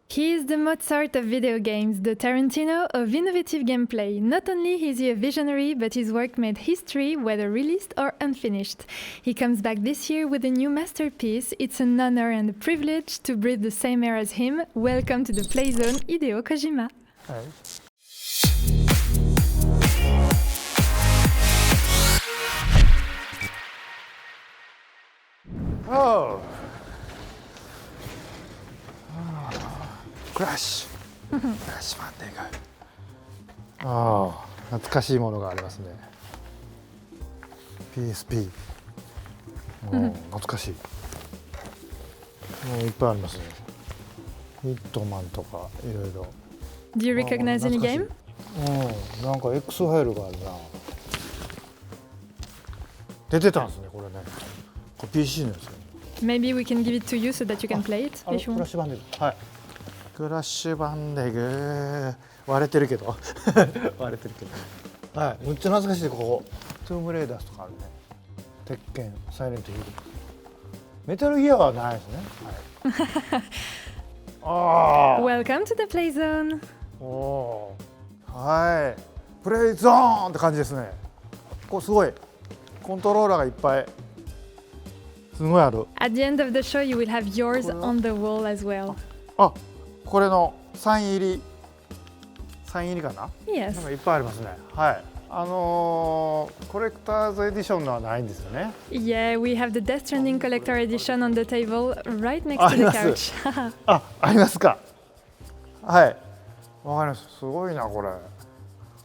He is the Mozart of video games, the Tarantino of innovative gameplay. Not only is he a visionary, but his work made history, whether released or unfinished. He comes back this year with a new masterpiece. It's an honor and a privilege to breathe the same air as him. Welcome to the Playzone, Hideo Kojima. Hi. Oh.クラッシュバンディング。ああ、懐かしいものがありますね。PSP。懐かしい。もういっぱいありますね。ヒットマンとかいろいろ。Do you recognize any game? なんか X ファイルがあるな。出てたんですね、これね。これ PC のやつ。Maybe we can give it to you so that you can play it if you クラッ want. シュバンディング。はい。クラッシュバンディング。割れてるけど。割れてるけど。はい。むっちゃ懐かしいここ。トゥームレイダースとかあるね。鉄拳、サイレントヒル。メタルギアはないですね。はい。ああ。Welcome to the Playzone. おー。はい。プレイゾーンって感じですね。こうすごい。コントローラーがいっぱい。すごいある。At the end of the show, you will have yours on the wall as well. あ、これのサイン入りかな。Yes. なんかいっぱいありますね。はい。コレクターズエディションのはないんですよね。Yeah, we have the Death Stranding Collector Edition on the table right next to the couch. ありますか。はい。わかります。すごいなこれ。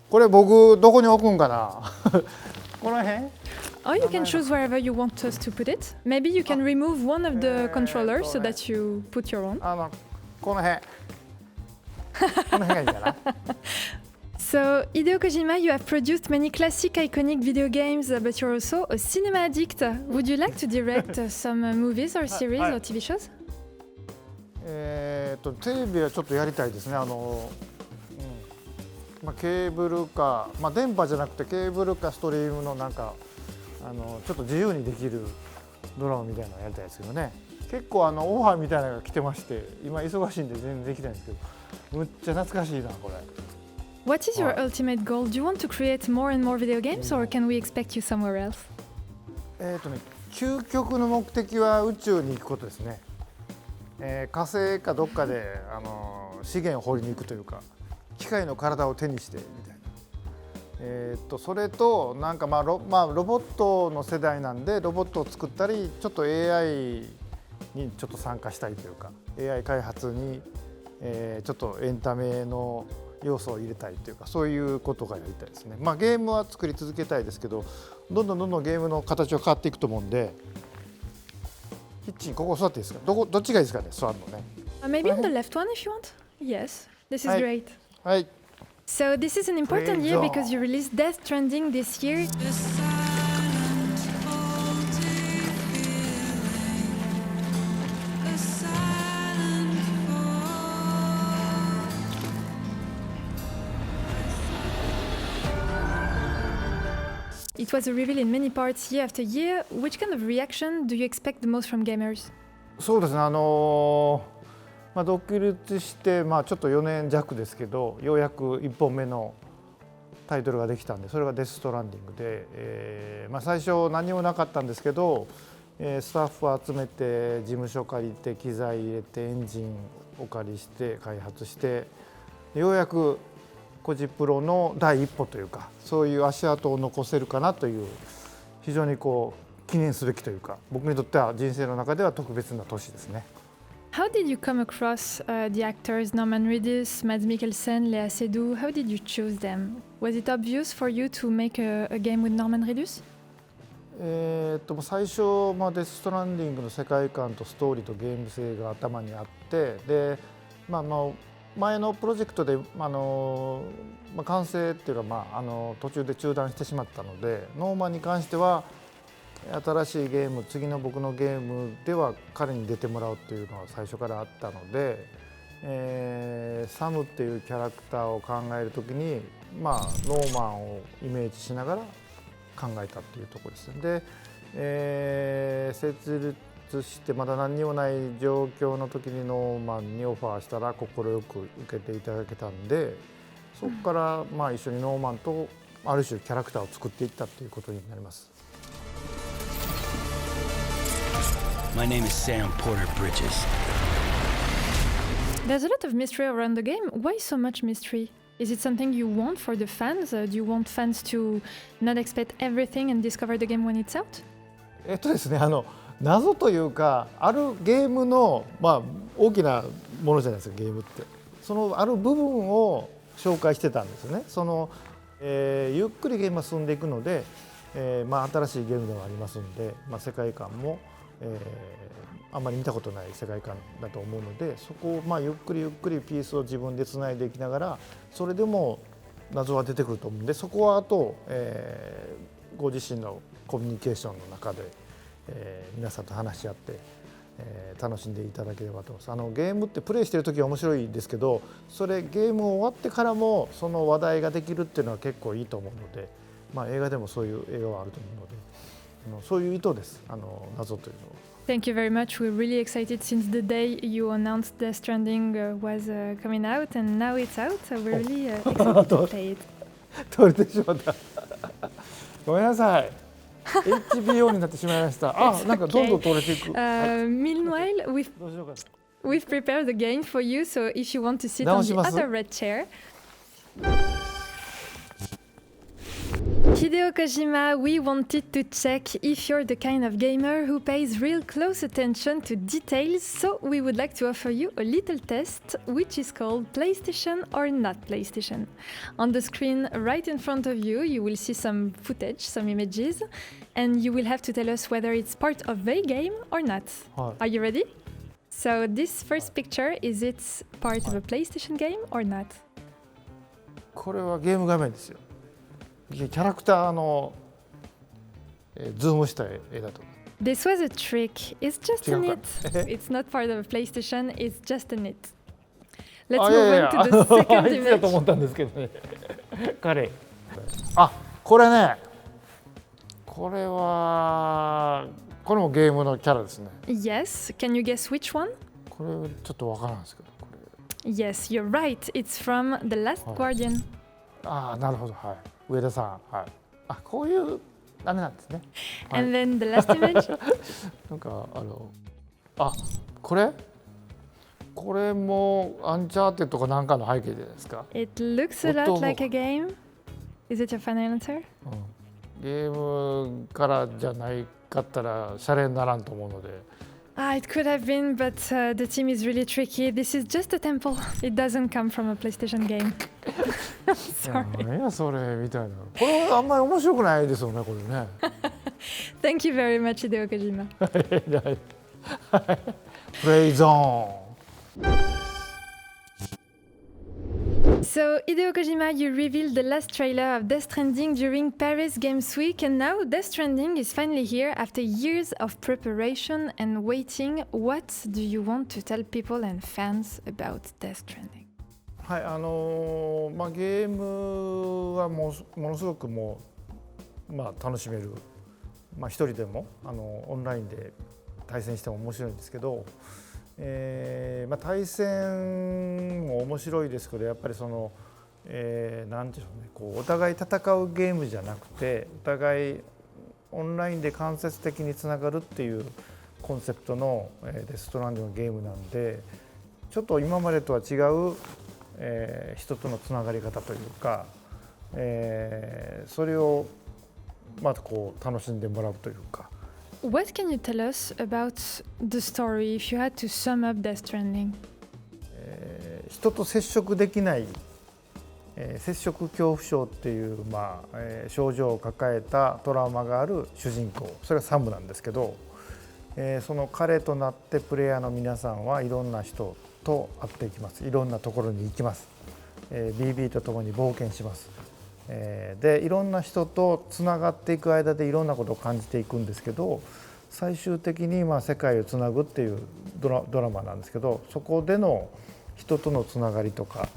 これ僕どこに置くんかな。この辺Or you can choose wherever you want us to put it. Maybe you can remove one of the controllers so that you put your own. この辺。この辺がいいかな。So, Hideo Kojima, you have produced many classic, iconic video games, but you're also a cinema addict. Would you like to direct some movies or series or TV shows? テレビはちょっとやりたいですね。ケーブルか、電波じゃなくてケーブルかストリームのなんかちょっと自由にできるドラマみたいなのやりたいですけどね。結構オファーみたいなのが来てまして、今忙しいんで全然できないんですけど、むっちゃ懐かしいなこれ。What is your ultimate goal? Do you want to create more and more video games, or can we expect you somewhere else? 究極の目的は宇宙に行くことですね。火星かどっかで資源を掘りに行くというか、機械の体を手にしてみたいな。それとなんかロボットの世代なんでロボットを作ったり、ちょっと AI にちょっと参加したいというか、 AI 開発に、ちょっとエンタメの要素を入れたいというか、そういうことがやりたいですね。ゲームは作り続けたいですけど、どんどんゲームの形は変わっていくと思うんで。キッチンここ座っていいですか。どっちがいいですかね、座るのね。Maybe on the left one if you want. Yes, this is great. はい。 So this is an important year because you released Death Stranding this year. It was a reveal in many parts year after year. Which kind of reaction do you expect the most from gamers? そうですね。独立してちょっと4年弱ですけど、ようやく1本目のタイトルができたんで、それがデス・ストランディングで、最初何もなかったんですけど、スタッフを集めて事務所借りて機材入れてエンジンお借りして開発して、ようやくコジプロの第一歩というか、そういう足跡を残せるかなという、非常に記念すべきというか、僕にとっては人生の中では特別な年ですね。How did you come across the actors Norman Reedus, Mads Mikkelsen, Lea Seydoux? How did you choose them? Was it obvious for you to make a game with Norman Reedus? 最初、デス・ストランディングの世界観とストーリーとゲーム性が頭にあって、で、前のプロジェクトで、完成っていうか、途中で中断してしまったので、ノーマンに関しては新しいゲーム、次の僕のゲームでは彼に出てもらうっていうのは最初からあったので、サムっていうキャラクターを考えるときに、ノーマンをイメージしながら考えたっていうところです。で、設出してまだ何にもない状況の時にノーマンにオファーしたら快く受けていただけたんで、そこからまあ一緒にノーマンとある種キャラクターを作っていったということになります。My name is Sam Porter Bridges. There's a lot of mystery around the game. Why so much mystery? Is it something you want for the fans? Do you want fans to not expect everything and discover the game when it's out? ですね、謎というか、あるゲームの、大きなものじゃないですか、ゲームって。そのある部分を紹介してたんですよね。ゆっくりゲームが進んでいくので、新しいゲームではありますので、世界観も、あんまり見たことない世界観だと思うので、そこをゆっくりゆっくりピースを自分でつないでいきながら、それでも謎は出てくると思うんで、そこはあと、ご自身のコミュニケーションの中で、皆さんと話し合って、楽しんでいただければと思います。ゲームってプレイしてる時は面白いですけど、それゲーム終わってからもその話題ができるっていうのは結構いいと思うので、映画でもそういう映画はあると思うので、そういう意図です。謎というのは。Thank you very much. We're really excited since the day you announced Death Stranding was coming out, and now it's out. So we're really excited to play it. 取れてしまった。ごめんなさい。HBO になってしまいました。なんかどんどん取れていく。Meanwhile, we've prepared the game for you. So if you want to sit on the other red chair. Hideo Kojima, we wanted to check if you're the kind of gamer who pays real close attention to details, so we would like to offer you a little test, which is called PlayStation or not PlayStation. On the screen right in front of you, you will see some footage, some images, and you will have to tell us whether it's part of a game or not. Are you ready? So this first picture, is it part of a PlayStation game or not? これはゲーム画面ですよ。キャラクターのズームした絵だと。This was a trick. It's just a knit. It's not part of a PlayStation. It's just a knit. Let's move on to the second image. だと思ったんですけどね。彼。これね。これもゲームのキャラですね。Yes. Can you guess which one? これちょっとわからんですけど。Yes, you're right. It's from The Last Guardian. なるほど、はい。上田さん、はい。こういうダメなんですね。And then the last image. なんかこれもアンチャーテッドかなんかの背景じゃないですか。It looks a lot like a game. Is it your final answer? ゲームからじゃないかったらシャレにならんと思うので。It could have been, but the team is really tricky. This is just a temple. It doesn't come from a PlayStation game. Sorry. 何やそれみたいな。これあんまり面白くないですよね、これね。Thank you very much, Hideo Kojima. Play Zone. So, Hideo Kojima, you revealed the last trailer of Death Stranding during Paris Games Week, and now Death Stranding is finally here after years of preparation and waiting. What do you want to tell people and fans about Death Stranding? はい、ゲームはものすごく楽しめる、一人でもオンラインで対戦しても面白いんですけど、対戦も面白いですけど、やっぱりなんていうんでしょうね、お互い戦うゲームじゃなくて、お互いオンラインで間接的につながるっていうコンセプトのデストランディングのゲームなんで、ちょっと今までとは違う人とのつながり方というか、それを楽しんでもらうというか。What can you tell us about the story if you had to sum up Death Stranding? 人と接触できない、接触恐怖症っていう、症状を抱えたトラウマがある主人公、それがサムなんですけど、その彼となってプレイヤーの皆さんはいろんな人と会っていきます。いろんなところに行きます。BB と共に冒険します。でいろんな人とつながっていく間でいろんなことを感じていくんですけど、最終的に世界をつなぐっていうドラマなんですけど、そこでの人とのつながりとか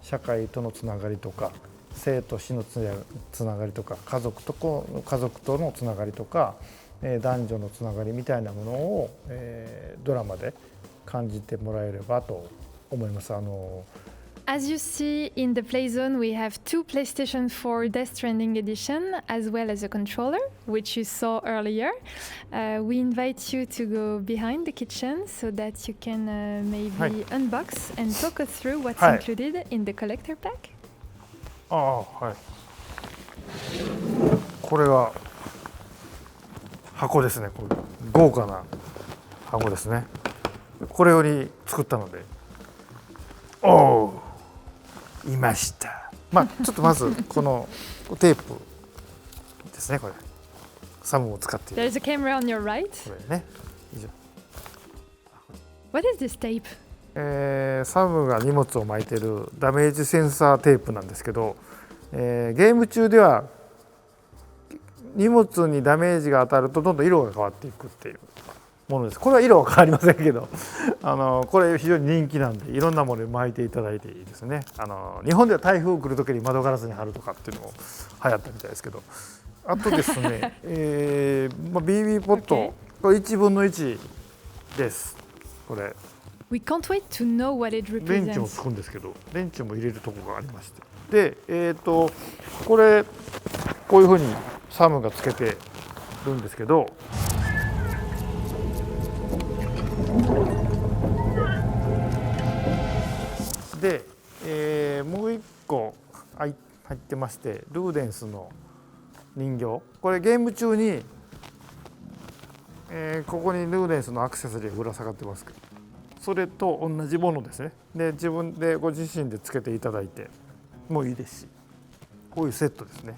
社会とのつながりとか生と死のつながりとか家族とのつながりとか、男女のつながりみたいなものを、ドラマで感じてもらえればと思います。As you see in the play zone, we have two PlayStation 4 Death Stranding edition, as well as a controller, which you saw earlier. We invite you to go behind the kitchen so that you can maybe unbox and talk us through what's included in the collector pack. はい。これが箱ですね。これ豪華な箱ですね。これ用に作ったので、いました。ちょっとまずこのテープですね。これサムを使っている。There's a camera on your right. これね。以上。What is this tape? サムが荷物を巻いているダメージセンサーテープなんですけど、ゲーム中では荷物にダメージが当たるとどんどん色が変わっていくっていうものです。これは色は変わりませんけどこれ非常に人気なんでいろんなものに巻いていただいていいですね。日本では台風来る時に窓ガラスに貼るとかっていうのも流行ったみたいですけど、あとですね、BB ポット、これ1分の1です。これ We can't wait to know what it レンチを represents. つくんですけど、レンチも入れるところがありまして、でこれこういうふうにサムがつけてるんですけど、で、もう一個入ってまして、ルーデンスの人形、これゲーム中に、ここにルーデンスのアクセサリーがぶら下がってますけど、それと同じものですね。で自分でご自身でつけていただいてもいいですし、こういうセットですね。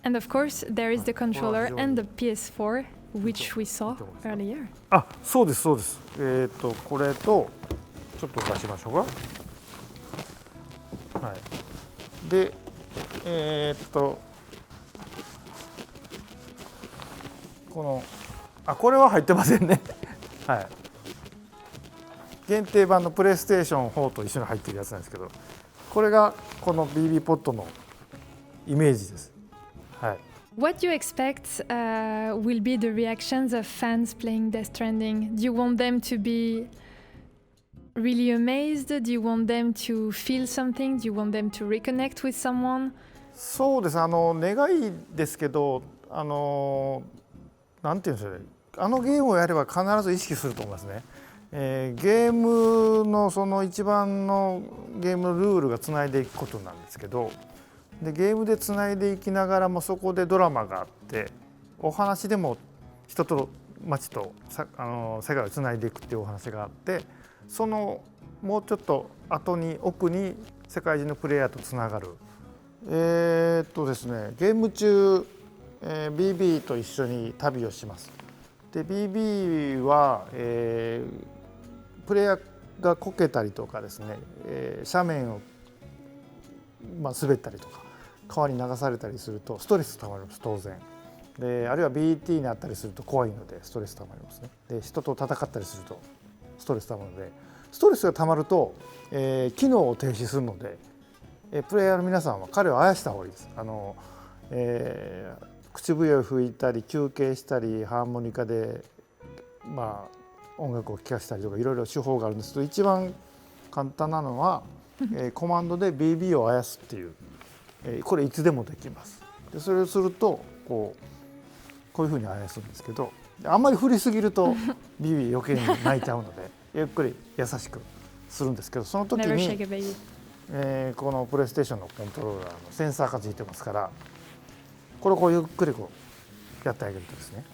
And of course, there is the controller and the PS4, which we saw earlier. そうですそうです。これとちょっと出しましょうか。はい。で、このこれは入ってませんね。はい。限定版のプレイステーション4と一緒に入ってるやつなんですけど、これがこの BB ポットのイメージです。はい。What do you expect will be the reactions of fans playing Death Stranding? Do you want them to be really amazed? Do you want them to feel something? Do you want them to reconnect with someone? そうです。願いですけど、なんていうんですかね。ゲームをやれば必ず意識すると思いますね。ゲームのその一番のゲームのルールがつないでいくことなんですけど、でゲームでつないでいきながらもそこでドラマがあって、お話でも人と街と世界をつないでいくっていうお話があって、そのもうちょっと後に奥に世界中のプレイヤーとつながる。ですね、ゲーム中、BB と一緒に旅をします。で BB は、プレイヤーがこけたりとかですね、斜面を、滑ったりとか川に流されたりするとストレスたまります当然で、あるいは BT になったりすると怖いのでストレスたまりますね。で人と戦ったりするとストレスたまるので、ストレスがたまると、機能を停止するので、プレイヤーの皆さんは彼をあやした方がいいです。口笛を吹いたり休憩したりハーモニカで、音楽を聴かせたりとかいろいろ手法があるんですけど、一番簡単なのは、コマンドで BB をあやすっていう、これいつでもできます。でそれをするとこういうふうにあやすんですけど、あんまり振りすぎると BB 余計に泣いちゃうのでゆっくり優しくするんですけど、その時に、このプレイステーションのコントローラーのセンサーがついてますから、これをゆっくりやってあげるとですね、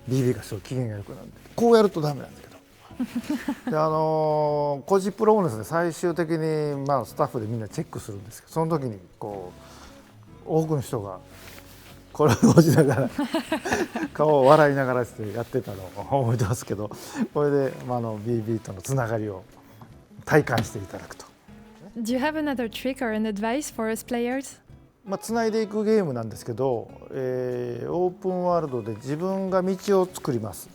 BB がすごい機嫌が良くなるんで、こうやるとダメなんですけどでコジプロもですね、最終的にスタッフでみんなチェックするんですけど、その時に多くの人がこれを押しながら顔を笑いながらやってたのを覚えてますけど、これで、BB とのつながりを体感していただくと。Do you have another trick or an advice for us players? つないでいくゲームなんですけど、オープンワールドで自分が道を作ります。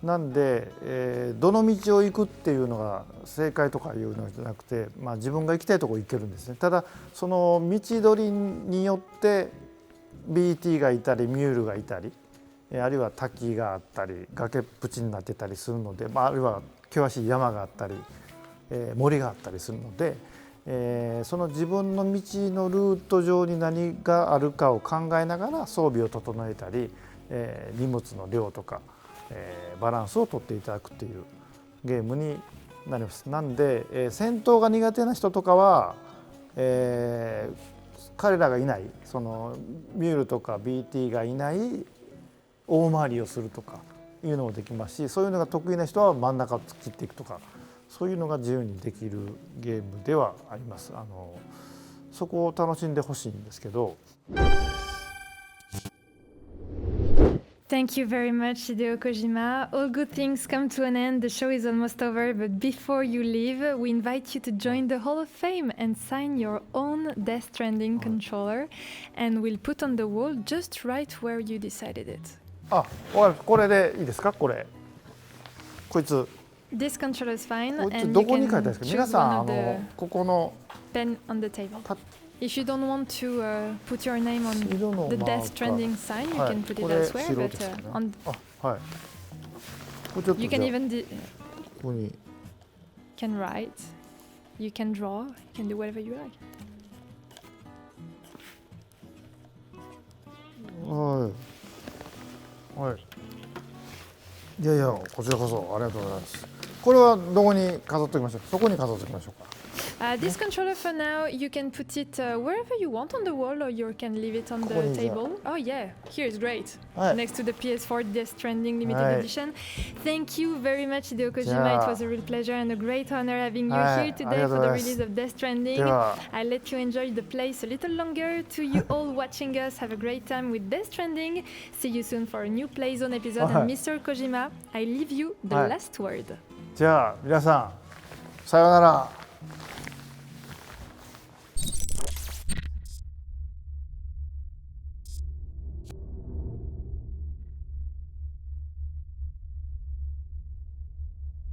なんで、どの道を行くっていうのが正解とかいうのじゃなくて、自分が行きたいところ行けるんですね。ただその道取りによって BT がいたりミュールがいたり、あるいは滝があったり崖っぷちになってたりするので、あるいは険しい山があったり、森があったりするので、その自分の道のルート上に何があるかを考えながら装備を整えたり、荷物の量とか、バランスをとっていただくというゲームになります。なんで、戦闘が苦手な人とかは、彼らがいないそのミュールとか BT がいない大回りをするとかいうのもできますし、そういうのが得意な人は真ん中を突っ切っていくとか、そういうのが自由にできるゲームではあります。そこを楽しんでほしいんですけど。Thank you very much, Hideo Kojima. All good things come to an end. The show is almost over, but before you leave, we invite you to join the Hall of Fame and sign your own Death Stranding controller, and we'll put on the wall just right where you decided it. これでいいですか？こいつ。This controller is fine, こいつ and ど you こに書いてあるん can ですか？ choose 皆さ one ん of the ここの pen on the table. If you don't want to put your name on 白の the マー Death カー Stranding sign, you はい can put it これ elsewhere, 白 but ですよね。 on はい。これちょっと you じゃ can あ even ここに can write, you can draw, you can do whatever you like. はい。いやいや、こちらこそありがとうございます。これはどこに飾っておきましょう。そこに飾っておきましょうか。This controller for now, you can put it wherever you want on the wall, or you can leave it on the ここにじゃあ。 table. Oh yeah, here is great. はい。 Next to the PS4 Death Stranding Limited はい。 Edition. Thank you very much, Hideo じ Kojima. ゃあ。 It was a real pleasure and a great honor having you はい。 here あり today がとう for ご the ざいます。 release of Death で Stranding. は、I'll let you enjoy the place a little longer. To you all watching us, have a great time with Death Stranding. See you soon for a new Playzone episode. はい。 And Mr. Kojima, I leave you the はい。 last word. じゃあ皆さん、さようなら。